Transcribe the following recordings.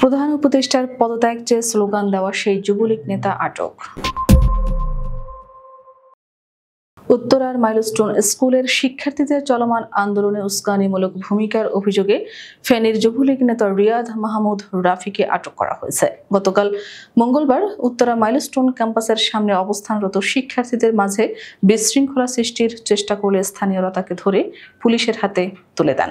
প্রধান উপদেষ্টার পদত্যাগ চেয়ে স্লোগান দেওয়া সেই যুবলীগ নেতা আটক। উত্তরার মাইলস্টোন স্কুলের শিক্ষার্থীদের চলমান আন্দোলনে উস্কানিমূলক ভূমিকার অভিযোগে ফেনীর যুবলীগ নেতা রিয়াদ মাহমুদ রাফিকে আটক করা হয়েছে। গতকাল মঙ্গলবার উত্তরা মাইলস্টোন ক্যাম্পাসের সামনে অবস্থানরত শিক্ষার্থীদের মাঝে বিশৃঙ্খলা সৃষ্টির চেষ্টা করলে স্থানীয়রা তাকে ধরে পুলিশের হাতে তুলে দেন।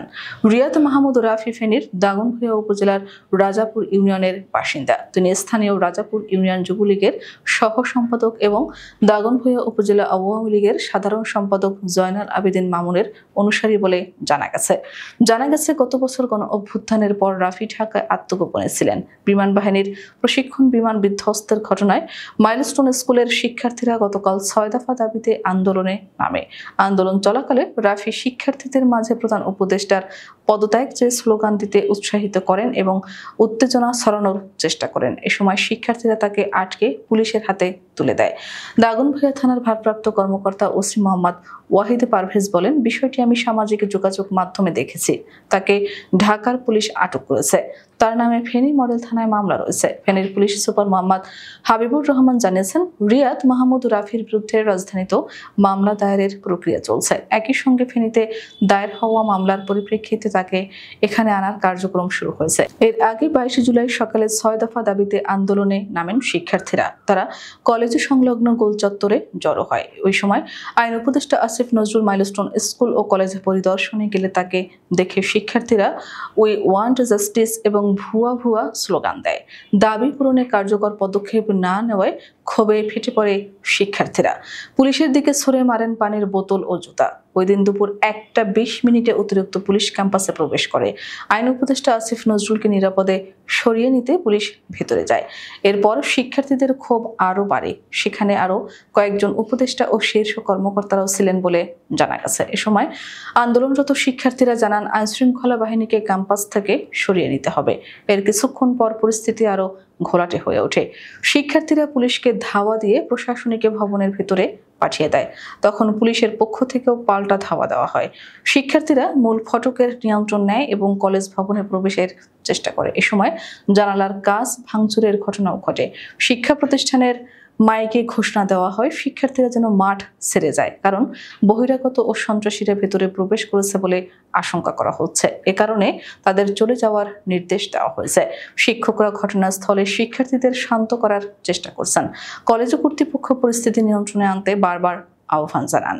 রিয়াদ মাহমুদ রাফি ফেনীর দাগনভূঞা উপজেলার রাজাপুর ইউনিয়নের বাসিন্দা। তিনি স্থানীয় রাজাপুর ইউনিয়ন যুবলীগের সহ সম্পাদক এবং দাগনভূঞা উপজেলা আওয়ামী লীগের সাধারণ সম্পাদক জয়নাল আবেদিন মামুনের অনুসারী বলে জানা গেছে গত বছর গণ অভ্যুত্থানের পর রাফি ঢাকায় আত্মগোপনে ছিলেন। বিমান বাহিনীর প্রশিক্ষণ বিমান বিধ্বস্তের ঘটনায় মাইলস্টোন স্কুলের শিক্ষার্থীরা গতকাল 6 দফা দাবিতে আন্দোলনে নামে। আন্দোলন চলাকালে রাফি শিক্ষার্থীদের মাঝে প্রধান উপদেষ্টার পদত্যাগ চেয়ে স্লোগান দিতে উৎসাহিত করেন এবং উত্তেজনা ছড়ানোর চেষ্টা করেন। এ সময় শিক্ষার্থীরা তাকে আটকে পুলিশের হাতে তুলে দেয়। দাগনভূঞা থানার ভারপ্রাপ্ত কর্মকর্তা ওসি মোহাম্মদ ওয়াহিদ পারভেজ বলেন, বিষয়টি আমি সামাজিক যোগাযোগ মাধ্যমে দেখেছি। তাকে ঢাকার পুলিশ আটক করেছে। তার নামে ফেনী মডেল থানায় মামলা রয়েছে। ফেনীর পুলিশ সুপার মোহাম্মদ হাবিবুর রহমান জানিয়েছেন, রিয়াদ মাহমুদ রাফির বিরুদ্ধে রাজধানীতেও মামলা দায়েরের প্রক্রিয়া চলছে। একই সঙ্গে ফেনীতে দায়ের হওয়া মামলার পরিপ্রেক্ষিতে তাকে এখানে আনার কার্যক্রম শুরু হয়েছে। এর আগে 22 জুলাই সকালে 6 দফা দাবিতে আন্দোলনে নামেন শিক্ষার্থীরা। তারা কলেজ সংলগ্ন গোল চত্বরে জড়ো হয়। ওই সময় আইন উপদেষ্টা আসিফ নজরুল মাইলস্টোন স্কুল ও কলেজে পরিদর্শনে গেলে তাকে দেখে শিক্ষার্থীরা উই ওয়ান্ট জাস্টিস এবং ভুয়া স্লোগান দেয়। দাবি পূরণে কার্যকর পদক্ষেপ না নেওয়ায় ক্ষোভে ফেটে পড়ে শিক্ষার্থীরা। পুলিশের দিকে ছুড়ে মারেন পানির বোতল ও জুতা। ওই দিন দুপুর 1:20 অতিরিক্ত পুলিশ ক্যাম্পাসে প্রবেশ করে। আইন উপদেষ্টা আসিফ নজরুলকে নিরাপদে সরিয়ে নিতে পুলিশ ভেতরে যায়। এরপর শিক্ষার্থীদের ক্ষোভ আরও বাড়ে। সেখানে আরও কয়েকজন উপদেষ্টা ও শীর্ষ কর্মকর্তারাও ছিলেন বলে জানা গেছে। এ সময় আন্দোলনরত শিক্ষার্থীরা জানান, আইনশৃঙ্খলা বাহিনীকে ক্যাম্পাস থেকে সরিয়ে নিতে হবে। এর কিছুক্ষণ পর পরিস্থিতি আরও ঘোলাটে হয়ে ওঠে। শিক্ষার্থীরা পুলিশকে ধাওয়া দিয়ে প্রশাসনিক ভবনের ভেতরে পাঠিয়ে দেয়। তখন পুলিশের পক্ষ থেকেও পাল্টা ধাওয়া দেওয়া হয়। শিক্ষার্থীরা মূল ফটকের নিয়ন্ত্রণ নেয় এবং কলেজ ভবনে প্রবেশের চেষ্টা করে। এ সময় জানালার কাচ ভাঙচুরের ঘটনাও ঘটে। শিক্ষা প্রতিষ্ঠানের মাইকে ঘোষণা দেওয়া হয় শিক্ষার্থীরা যেন মাঠ ছেড়ে যায়, কারণ বহিরাগত ও সন্ত্রাসীরা ভেতরে প্রবেশ করেছে বলে আশঙ্কা করা হচ্ছে। এ কারণে তাদের চলে যাওয়ার নির্দেশ দেওয়া হয়েছে। শিক্ষকরা ঘটনাস্থলে শিক্ষার্থীদের শান্ত করার চেষ্টা করছেন। কলেজ কর্তৃপক্ষ পরিস্থিতি নিয়ন্ত্রণে আনতে বারবার আহ্বান জানান।